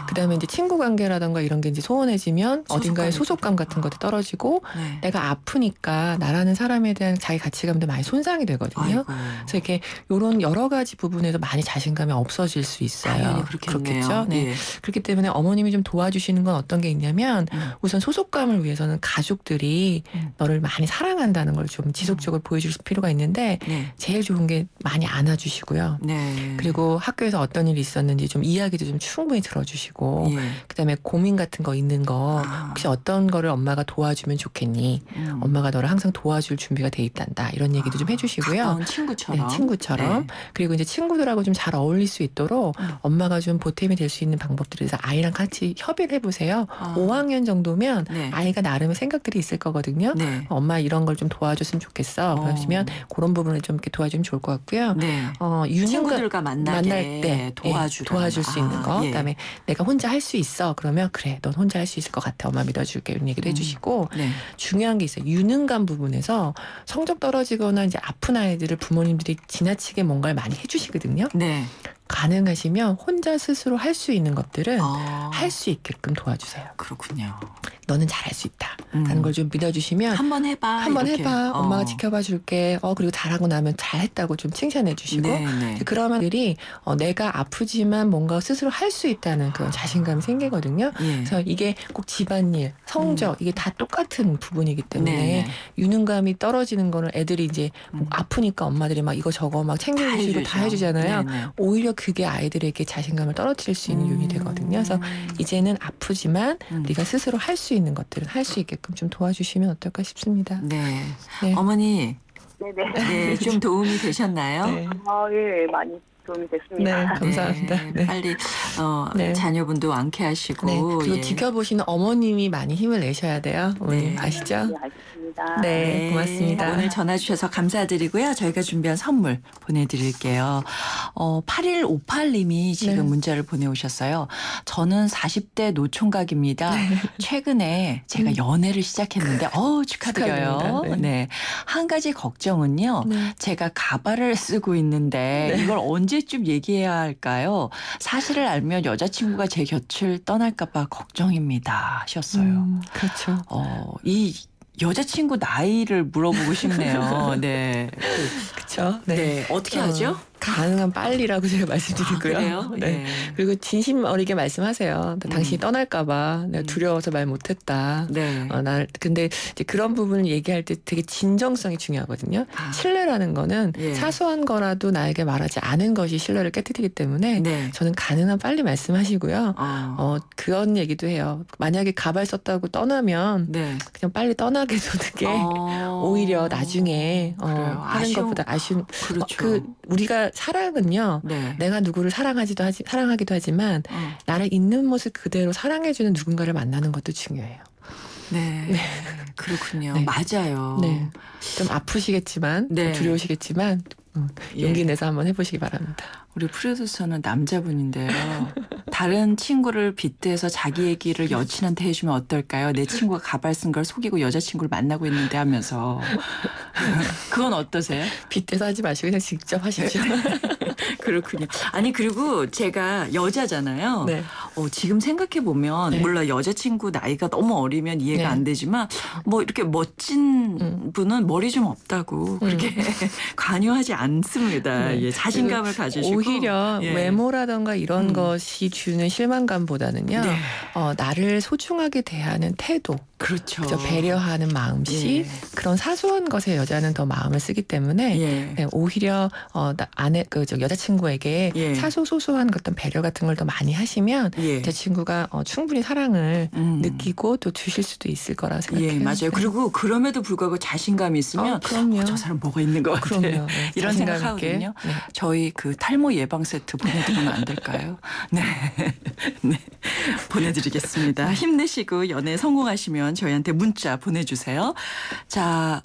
[SPEAKER 4] 그다음에 이제 친구 관계라든가 이런 게 이제 소원해지면 어딘가에 소속감 같은 것도 떨어지고 내가 아프니까 나라는 사람에 대한 자기 가치감도 많이 손상이 되거든요. 그래서 이렇게 이런 여러 가지 부분에서 많이 자신감이 없어질 수 있어요.
[SPEAKER 1] 당연히 그렇겠네요.
[SPEAKER 4] 그렇겠죠. 네.
[SPEAKER 1] 예.
[SPEAKER 4] 그렇기 때문에 어머님이 좀 도와주시는 건 어떤 게 있냐면 우선 소속감을 위해서는 가족들이 너를 많이 사랑한다는 걸 좀 지속적으로 보여줄 필요가 있는데 제일 좋은 게 많이 안아주시고요. 그리고 학교에서 어떤 일이 있었는지 좀 이야기도 좀 충분히 들어주시고 그다음에 고민 같은 거 있는 거 혹시 어떤 거를 엄마가 도와주면 좋겠니? 엄마가 너를 항상 도와줄 준비가 돼 있단다. 이런 얘기도 좀 해주시고요.
[SPEAKER 1] 가까운 친구처럼.
[SPEAKER 4] 네, 친구처럼. 그리고 이제 친구들하고 좀 잘 어울릴 수 있도록 엄마가 좀 보탬이 될 수 있는 방법들에서 아이랑 같이 협의를 해보세요. 5학년 정도면 아이가 나름의 생각들이 있을 거거든요.
[SPEAKER 1] 네.
[SPEAKER 4] 엄마 이런 걸 좀 도와줬으면 좋겠어. 그러시면 그런 부분을 좀 이렇게 도와주면 좋을 것 같고요.
[SPEAKER 1] 네.
[SPEAKER 4] 친구들과
[SPEAKER 1] 만날 때
[SPEAKER 4] 도와줄 수 있는 거.
[SPEAKER 1] 예.
[SPEAKER 4] 그다음에 내가 혼자 할 수 있어. 그러면 그래, 넌 혼자 할 수 있을 것 같아. 엄마 믿어줄게. 이런 얘기도 해주시고
[SPEAKER 1] 네.
[SPEAKER 4] 중요한 게 있어요. 유능감 부분에서 성적 떨어지거나 이제 아픈 아이들을 부모님들이 지나치게 뭔가를 많이 해주시거든요.
[SPEAKER 1] 네.
[SPEAKER 4] 가능하시면 혼자 스스로 할 수 있는 것들은 할 수 있게끔 도와주세요.
[SPEAKER 1] 그렇군요.
[SPEAKER 4] 너는 잘할 수 있다. 라는 걸 좀 믿어주시면
[SPEAKER 1] 한번 해봐.
[SPEAKER 4] 한번 해봐. 엄마가 지켜봐 줄게. 그리고 잘하고 나면 잘했다고 좀 칭찬해 주시고 그러면 들이 내가 아프지만 뭔가 스스로 할 수 있다는 그런 자신감이 생기거든요. 그래서 이게 꼭 집안일, 성적 이게 다 똑같은 부분이기 때문에 유능감이 떨어지는 거는 애들이 이제 아프니까 엄마들이 막 이거 저거 막 챙겨주시고 다 해주잖아요. 오히려 그게 아이들에게 자신감을 떨어뜨릴 수 있는 요인이 되거든요. 그래서 이제는 아프지만 네가 스스로 할 수 있는 것들은 할 수 있게끔 좀 도와주시면 어떨까 싶습니다.
[SPEAKER 1] 네. 어머니.
[SPEAKER 17] 네네.
[SPEAKER 1] 네, 좀 도움이 되셨나요?
[SPEAKER 17] 네. 예, 많이 도움이 됐습니다.
[SPEAKER 4] 네, 감사합니다.
[SPEAKER 1] 네. 빨리 자녀분도 완쾌하시고
[SPEAKER 4] 그리고 지켜보시는 어머님이 많이 힘을 내셔야 돼요. 어머님 아시죠?
[SPEAKER 17] 네, 알겠습니다.
[SPEAKER 4] 네, 고맙습니다.
[SPEAKER 1] 오늘 전화 주셔서 감사드리고요. 저희가 준비한 선물 보내드릴게요. 8158님이 지금 문자를 보내오셨어요. 저는 40대 노총각입니다. 최근에 제가 연애를 시작했는데 축하드려요. 네. 한 가지 걱정은요. 제가 가발을 쓰고 있는데 이걸 언제쯤 얘기해야 할까요? 사실을 알면 여자친구가 제 곁을 떠날까 봐 걱정입니다. 하셨어요.
[SPEAKER 4] 그렇죠.
[SPEAKER 1] 이 여자친구 나이를 물어보고 싶네요. 네.
[SPEAKER 4] 그렇죠.
[SPEAKER 1] 네. 어떻게 하죠?
[SPEAKER 4] 가능한 빨리라고 제가 말씀드리고요.
[SPEAKER 1] 그래요?
[SPEAKER 4] 네. 그리고 진심 어리게 말씀하세요. 당신이 떠날까봐 내가 두려워서 말 못했다.
[SPEAKER 1] 네.
[SPEAKER 4] 근데 이제 그런 부분을 얘기할 때 되게 진정성이 중요하거든요. 신뢰라는 거는 사소한 거라도 나에게 말하지 않은 것이 신뢰를 깨뜨리기 때문에 저는 가능한 빨리 말씀하시고요. 그런 얘기도 해요. 만약에 가발 썼다고 떠나면 그냥 빨리 떠나게 두는 게 오히려 나중에 하는 것보다 아쉬운.
[SPEAKER 1] 그렇죠.
[SPEAKER 4] 우리가 사랑은요. 내가 누구를 사랑하기도 하지만 나를 있는 모습 그대로 사랑해주는 누군가를 만나는 것도 중요해요.
[SPEAKER 1] 네. 그렇군요. 맞아요.
[SPEAKER 4] 네. 좀 아프시겠지만 두려우시겠지만 용기 내서 한번 해보시기 바랍니다.
[SPEAKER 1] 우리 프로듀서는 남자분인데요. 다른 친구를 빗대서 자기 얘기를 여친한테 해주면 어떨까요? 내 친구가 가발 쓴 걸 속이고 여자친구를 만나고 있는데 하면서. 그건 어떠세요?
[SPEAKER 4] 빗대서 하지 마시고 그냥 직접 하십시오.
[SPEAKER 1] 그렇군요. 아니 그리고 제가 여자잖아요. 지금 생각해보면 물론 여자친구 나이가 너무 어리면 이해가 안 되지만 뭐 이렇게 멋진 분은 머리 좀 없다고 그렇게 관여하지 않습니다. 자신감을 가지시고.
[SPEAKER 4] 오히려 외모라던가 이런 것이 주는 실망감보다는요. 나를 소중하게 대하는 태도.
[SPEAKER 1] 그렇죠.
[SPEAKER 4] 배려하는 마음씨 그런 사소한 것에 여자는 더 마음을 쓰기 때문에 오히려 여자친구에게 사소소소한 어떤 배려 같은 걸 더 많이 하시면 여자친구가 충분히 사랑을 느끼고 또 주실 수도 있을 거라 생각해요.
[SPEAKER 1] 맞아요. 그리고 그럼에도 불구하고 자신감이 있으면 저 사람 뭐가 있는 것 같아요. 이런 생각하거든요. 저희 그 탈모 예방 세트 보내드리면 안 될까요? 네. 보내드리겠습니다. 힘내시고 연애 성공하시면 저희한테 문자 보내주세요. 자,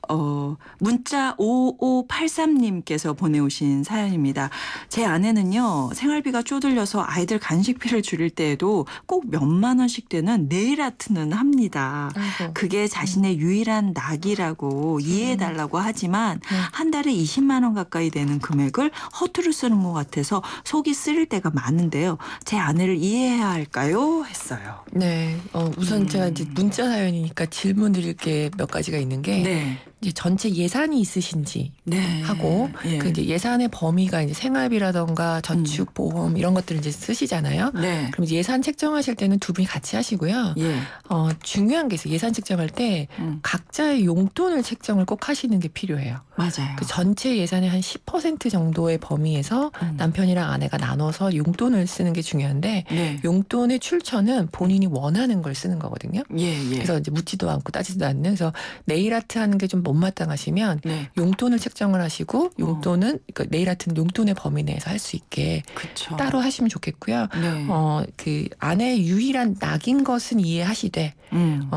[SPEAKER 1] 문자 5583님께서 보내오신 사연입니다. 제 아내는요. 생활비가 쪼들려서 아이들 간식비를 줄일 때에도 꼭 몇만 원씩 되는 네일 아트는 합니다. 그게 자신의 유일한 낙이라고 이해해달라고 하지만 한 달에 20만 원 가까이 되는 금액을 허투루 쓰는 것 같아서 속이 쓰릴 때가 많은데요. 제 아내를 이해해야 할까요? 했어요.
[SPEAKER 4] 네. 우선 제가 이제 문자 사연이니까 질문 드릴 게 몇 가지가 있는 게 이제 전체 예산이 있으신지 하고 그 이제 예산의 범위가 이제 생활비라던가 저축, 보험 이런 것들을 이제 쓰시잖아요. 그럼 이제 예산 책정하실 때는 두 분이 같이 하시고요. 중요한 게 있어요. 예산 책정할 때 각자의 용돈을 책정을 꼭 하시는 게 필요해요.
[SPEAKER 1] 맞아요.
[SPEAKER 4] 그 전체 예산의 한 10% 정도의 범위에서 남편이랑 아내가 나눠서 용돈을 쓰는 게 중요한데 용돈의 출처는 본인이 원하는 걸 쓰는 거거든요. 그래서 이제 묻지도 않고 따지도 않는. 그래서 네일 아트 하는 게 좀 못마땅하시면 용돈을 책정을 하시고 용돈은 그러니까 네일 아트는 용돈의 범위 내에서 할 수 있게 따로 하시면 좋겠고요. 그 아내의 유일한 낙인 것은 이해하시되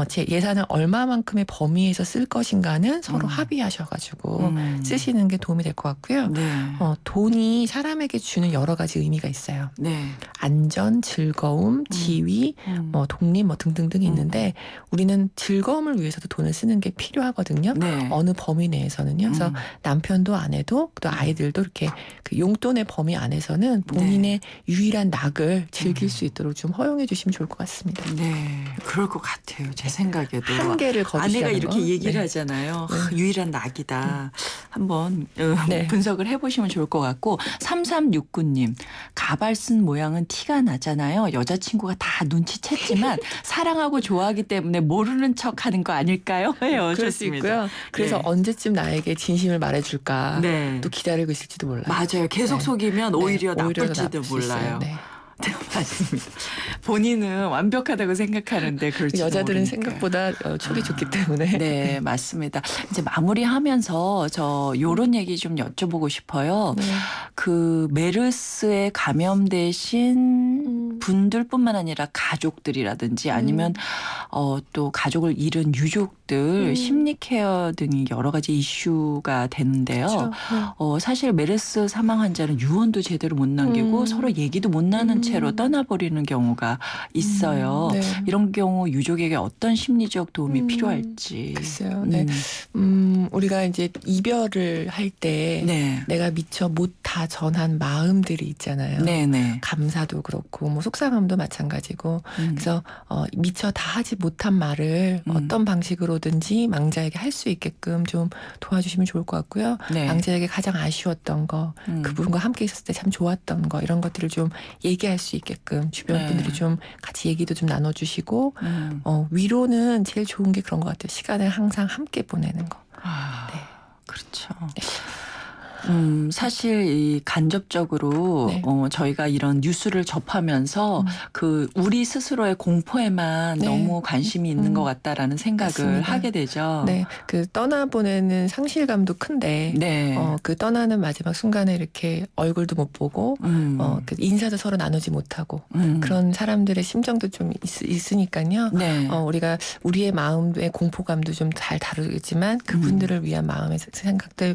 [SPEAKER 4] 제 예산을 얼마만큼의 범위에서 쓸 것인가는 서로 합의하셔가지고 쓰시는 게 도움이 될 것 같고요.
[SPEAKER 1] 네.
[SPEAKER 4] 돈이 사람에게 주는 여러 가지 의미가 있어요.
[SPEAKER 1] 네.
[SPEAKER 4] 안전, 즐거움, 지위, 독립 뭐 등등등이 있는데 우리는 즐거움을 위해서도 돈을 쓰는 게 필요하거든요.
[SPEAKER 1] 네.
[SPEAKER 4] 어느 범위 내에서는요. 그래서 남편도 아내도 또 아이들도 이렇게 그 용돈의 범위 안에서는 본인의 유일한 낙을 즐길 수 있도록 좀 허용해 주시면 좋을 것 같습니다.
[SPEAKER 1] 네, 그럴 것 같아요. 제 생각에도.
[SPEAKER 4] 한계를 거두시라는
[SPEAKER 1] 아내가 이렇게
[SPEAKER 4] 거.
[SPEAKER 1] 얘기를
[SPEAKER 4] 네.
[SPEAKER 1] 하잖아요. 유일한 낙이다. 한번
[SPEAKER 4] 네.
[SPEAKER 1] 분석을 해보시면 좋을 것 같고 3369님 가발 쓴 모양은 티가 나잖아요. 여자친구가 다 눈치챘지만 사랑하고 좋아하기 때문에 모르는 척하는 거 아닐까요? 해요.
[SPEAKER 4] 그럴 수 있고요. 그래서
[SPEAKER 1] 네.
[SPEAKER 4] 언제쯤 나에게 진심을 말해줄까
[SPEAKER 1] 네.
[SPEAKER 4] 또 기다리고 있을지도 몰라요.
[SPEAKER 1] 맞아요. 계속
[SPEAKER 4] 네.
[SPEAKER 1] 속이면
[SPEAKER 4] 네.
[SPEAKER 1] 오히려
[SPEAKER 4] 오히려
[SPEAKER 1] 나쁠지도
[SPEAKER 4] 나쁠 수 있어요.
[SPEAKER 1] 몰라요.
[SPEAKER 4] 네.
[SPEAKER 1] 네, 맞습니다. 본인은 완벽하다고 생각하는데 그렇지
[SPEAKER 4] 여자들은 생각보다 촉이 좋기 때문에.
[SPEAKER 1] 네, 맞습니다. 이제 마무리하면서 저 요런 얘기 좀 여쭤보고 싶어요.
[SPEAKER 4] 네.
[SPEAKER 1] 그 메르스에 감염되신 분들뿐만 아니라 가족들이라든지 아니면 또 가족을 잃은 유족들 심리 케어 등이 여러 가지 이슈가 되는데요.
[SPEAKER 4] 그렇죠.
[SPEAKER 1] 사실 메르스 사망 환자는 유언도 제대로 못 남기고 서로 얘기도 못 나눈 채로 떠나버리는 경우가 있어요.
[SPEAKER 4] 네.
[SPEAKER 1] 이런 경우 유족에게 어떤 심리적 도움이 필요할지.
[SPEAKER 4] 글쎄요. 네. 우리가 이제 이별을 할 때
[SPEAKER 1] 네.
[SPEAKER 4] 내가 미처 못 다 전한 마음들이 있잖아요.
[SPEAKER 1] 네네.
[SPEAKER 4] 감사도 그렇고 뭐 속상함도 마찬가지고 그래서 미처 다 하지 못한 말을 어떤 방식으로든지 망자에게 할 수 있게끔 좀 도와주시면 좋을 것 같고요.
[SPEAKER 1] 네.
[SPEAKER 4] 망자에게 가장 아쉬웠던 거 그분과 함께 있었을 때 참 좋았던 거 이런 것들을 좀 얘기할 수 있게끔 주변
[SPEAKER 1] 네.
[SPEAKER 4] 분들이 좀 같이 얘기도 좀 나눠주시고 위로는 제일 좋은 게 그런 것 같아요. 시간을 항상 함께 보내는 거. 네.
[SPEAKER 1] 그렇죠. 사실 이 간접적으로
[SPEAKER 4] 네.
[SPEAKER 1] 저희가 이런 뉴스를 접하면서 그 우리 스스로의 공포에만
[SPEAKER 4] 네.
[SPEAKER 1] 너무 관심이 있는 것 같다라는 생각을
[SPEAKER 4] 맞습니다.
[SPEAKER 1] 하게 되죠.
[SPEAKER 4] 네, 그 떠나보내는 상실감도 큰데,
[SPEAKER 1] 네.
[SPEAKER 4] 그 떠나는 마지막 순간에 이렇게 얼굴도 못 보고, 그 인사도 서로 나누지 못하고 그런 사람들의 심정도 좀 있으니까요.
[SPEAKER 1] 네.
[SPEAKER 4] 우리가 우리의 마음의 공포감도 좀 잘 다루겠지만 그분들을 위한 마음의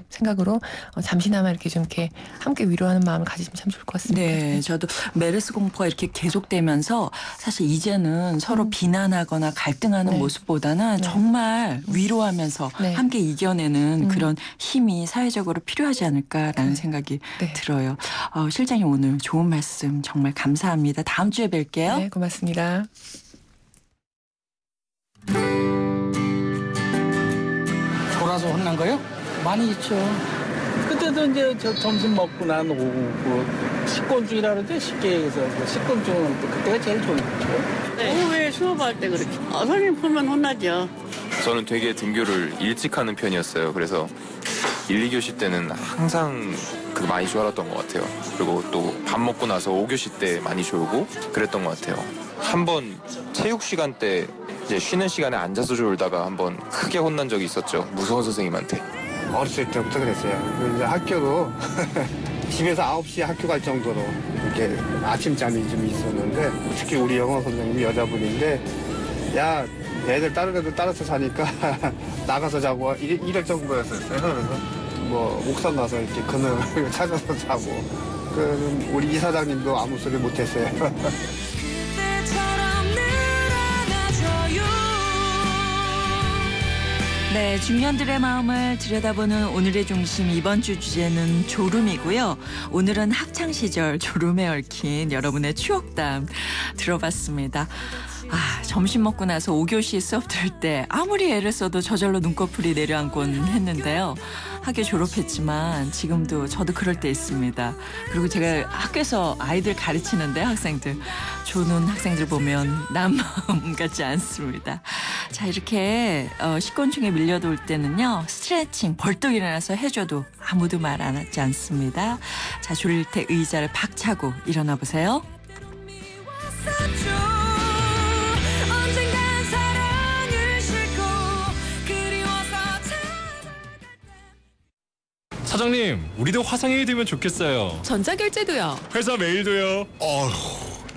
[SPEAKER 4] 생각으로 잠시나마 이렇게 좀 이렇게 함께 위로하는 마음을 가지시면 참 좋을 것 같습니다.
[SPEAKER 1] 네, 저도 메르스 공포가 이렇게 계속되면서 사실 이제는 서로 비난하거나 갈등하는
[SPEAKER 4] 네.
[SPEAKER 1] 모습보다는 정말 위로하면서
[SPEAKER 4] 네.
[SPEAKER 1] 함께 이겨내는 그런 힘이 사회적으로 필요하지 않을까라는 생각이 들어요. 실장님 오늘 좋은 말씀 정말 감사합니다. 다음 주에 뵐게요.
[SPEAKER 4] 네, 고맙습니다.
[SPEAKER 18] 돌아서 혼난 거요? 많이 있죠. 그때도 이제 저 점심 먹고 난 오후 그 식곤증이라 그러죠. 쉽게 해서 그 식곤증은 그때가 제일 좋은 거죠.
[SPEAKER 19] 오후에 수업할 때 그렇게 선생님 보면 혼나죠.
[SPEAKER 20] 저는 되게 등교를 일찍 하는 편이었어요. 그래서 1, 2교시 때는 항상 많이 졸았던 것 같아요. 그리고 또 밥 먹고 나서 5교시 때 많이 졸고 그랬던 것 같아요. 한번 체육 시간 때 이제 쉬는 시간에 앉아서 졸다가 한번 크게 혼난 적이 있었죠. 무서운 선생님한테.
[SPEAKER 21] 어렸을 때부터 그랬어요. 이제 학교도 집에서 9시에 학교 갈 정도로 이렇게 아침잠이 좀 있었는데 특히 우리 영어 선생님이 여자분인데 야 애들 다른 애들 따라서 자니까 나가서 자고 이럴 정도였었어요. 그래서 뭐 옥상 가서 이렇게 그늘 찾아서 자고 우리 이사장님도 아무 소리 못했어요.
[SPEAKER 1] 네, 중년들의 마음을 들여다보는 오늘의 중심 이번 주 주제는 졸음이고요. 오늘은 학창시절 졸음에 얽힌 여러분의 추억담 들어봤습니다. 점심 먹고 나서 5교시 수업 들을 때 아무리 애를 써도 저절로 눈꺼풀이 내려앉곤 했는데요. 학교 졸업했지만 지금도 저도 그럴 때 있습니다. 그리고 제가 학교에서 아이들 가르치는데 학생들 조는 학생들 보면 남 마음 같지 않습니다. 자, 이렇게 식곤증에 밀려들 때는요. 스트레칭 벌떡 일어나서 해줘도 아무도 말 안 하지 않습니다. 자, 졸릴 때 의자를 박차고 일어나 보세요.
[SPEAKER 9] 사장님, 우리도 화상회의 되면 좋겠어요.
[SPEAKER 10] 전자결제도요.
[SPEAKER 9] 회사 메일도요.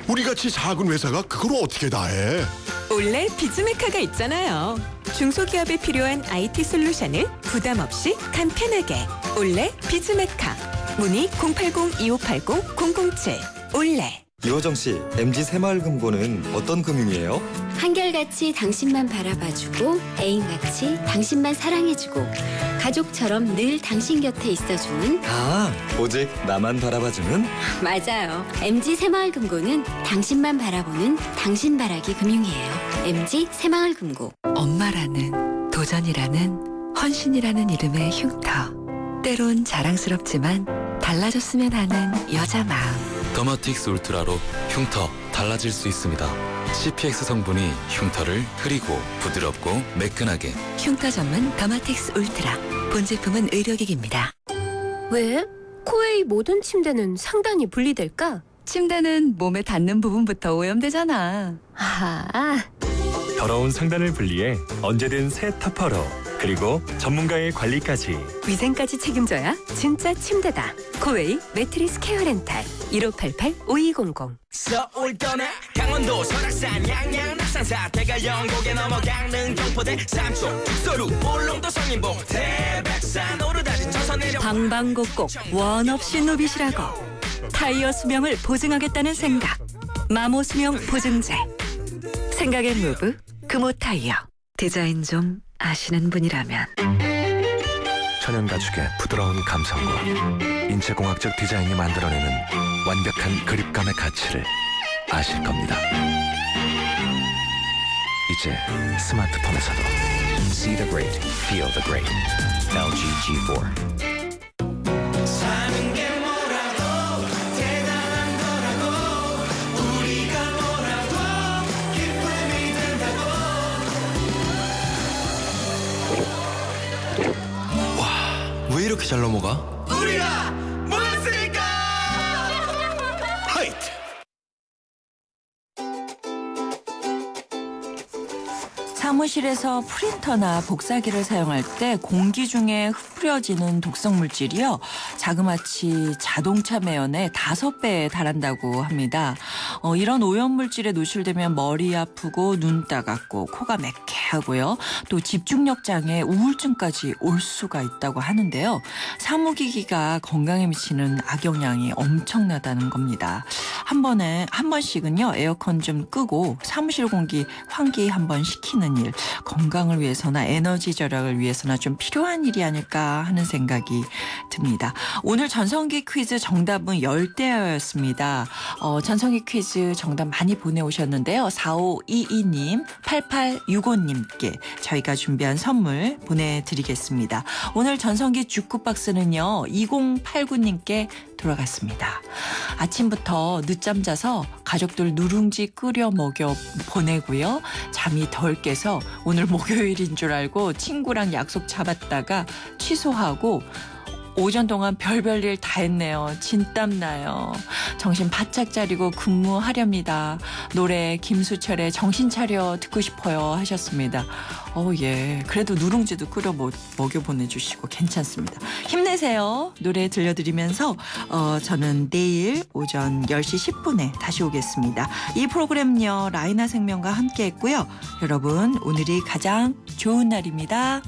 [SPEAKER 3] 우리같이 작은 회사가 그걸 어떻게 다 해?
[SPEAKER 22] 올레 비즈메카가 있잖아요. 중소기업에 필요한 IT 솔루션을 부담 없이 간편하게. 올레 비즈메카. 문의 080-2580-007. 올레.
[SPEAKER 23] 이호정 씨, MG 새마을금고는 어떤 금융이에요?
[SPEAKER 24] 한결같이 당신만 바라봐주고 애인같이 당신만 사랑해주고 가족처럼 늘 당신 곁에 있어주는
[SPEAKER 23] 오직 나만 바라봐주는?
[SPEAKER 24] 맞아요. MG 새마을금고는 당신만 바라보는 당신바라기 금융이에요. MG 새마을금고.
[SPEAKER 25] 엄마라는, 도전이라는, 헌신이라는 이름의 흉터. 때론 자랑스럽지만 달라졌으면 하는 여자 마음.
[SPEAKER 26] 더마틱스 울트라로 흉터 달라질 수 있습니다. CPX 성분이 흉터를 흐리고 부드럽고 매끈하게.
[SPEAKER 25] 흉터 전문 더마틱스 울트라. 본 제품은 의료기기입니다.
[SPEAKER 27] 왜? 코웨이 모든 침대는 상단이 분리될까?
[SPEAKER 25] 침대는 몸에 닿는 부분부터 오염되잖아.
[SPEAKER 28] 더러운 상단을 분리해 언제든 새 터퍼로, 그리고 전문가의 관리까지.
[SPEAKER 27] 위생까지 책임져야 진짜 침대다. 코웨이 매트리스 케어 렌탈 1588-5200.
[SPEAKER 11] 서울 떠나 강원도 설악산 양양 낙산사 대가 영곡에 넘어 강릉 경포대 삼촌 서루 울릉도 성인봉 태백산 오르다리 쳐서 내려.
[SPEAKER 25] 방방곡곡 원 없이 누비시라고. 타이어 수명을 보증하겠다는 생각. 마모 수명 보증제. 생각의 무브 금호 타이어. 디자인 좀 아시는 분이라면.
[SPEAKER 29] 천연 가죽의 부드러운 감성과 인체공학적 디자인이 만들어내는 완벽한 그립감의 가치를 아실 겁니다. 이제 스마트폰에서도 See the great, feel the great. LG G4.
[SPEAKER 11] 사는 게 뭐라고 대단한 거라고 우리가 뭐라고 기쁨이 든다고.
[SPEAKER 29] 왜 이렇게 잘 넘어가?
[SPEAKER 11] 우리가 모였으니까. 하이트.
[SPEAKER 1] 사무실에서 프린터나 복사기를 사용할 때 공기 중에 흩뿌려지는 독성 물질이요, 자그마치 자동차 매연의 5배에 달한다고 합니다. 이런 오염물질에 노출되면 머리 아프고 눈 따갑고 코가 매캐하고요, 또 집중력 장애, 우울증까지 올 수가 있다고 하는데요. 사무기기가 건강에 미치는 악영향이 엄청나다는 겁니다. 한 번씩은요, 에어컨 좀 끄고 사무실 공기 환기 한번 시키는 일, 건강을 위해서나 에너지 절약을 위해서나 좀 필요한 일이 아닐까 하는 생각이 듭니다. 오늘 전성기 퀴즈 정답은 열대어였습니다. 전성기 퀴즈 정답 많이 보내오셨는데요. 4522님, 8865님께 저희가 준비한 선물 보내드리겠습니다. 오늘 전성기 주쿠박스는요, 2089님께 돌아갔습니다. 아침부터 늦잠 자서 가족들 누룽지 끓여 먹여 보내고요. 잠이 덜 깨서 오늘 목요일인 줄 알고 친구랑 약속 잡았다가 취소하고 오전 동안 별별 일 다 했네요. 진땀 나요. 정신 바짝 차리고 근무하렵니다. 노래 김수철의 정신 차려 듣고 싶어요 하셨습니다. 예. 그래도 누룽지도 끓여 먹여 보내주시고 괜찮습니다. 힘내세요. 노래 들려드리면서 저는 내일 오전 10시 10분에 다시 오겠습니다. 이 프로그램요, 라이나 생명과 함께 했고요. 여러분, 오늘이 가장 좋은 날입니다.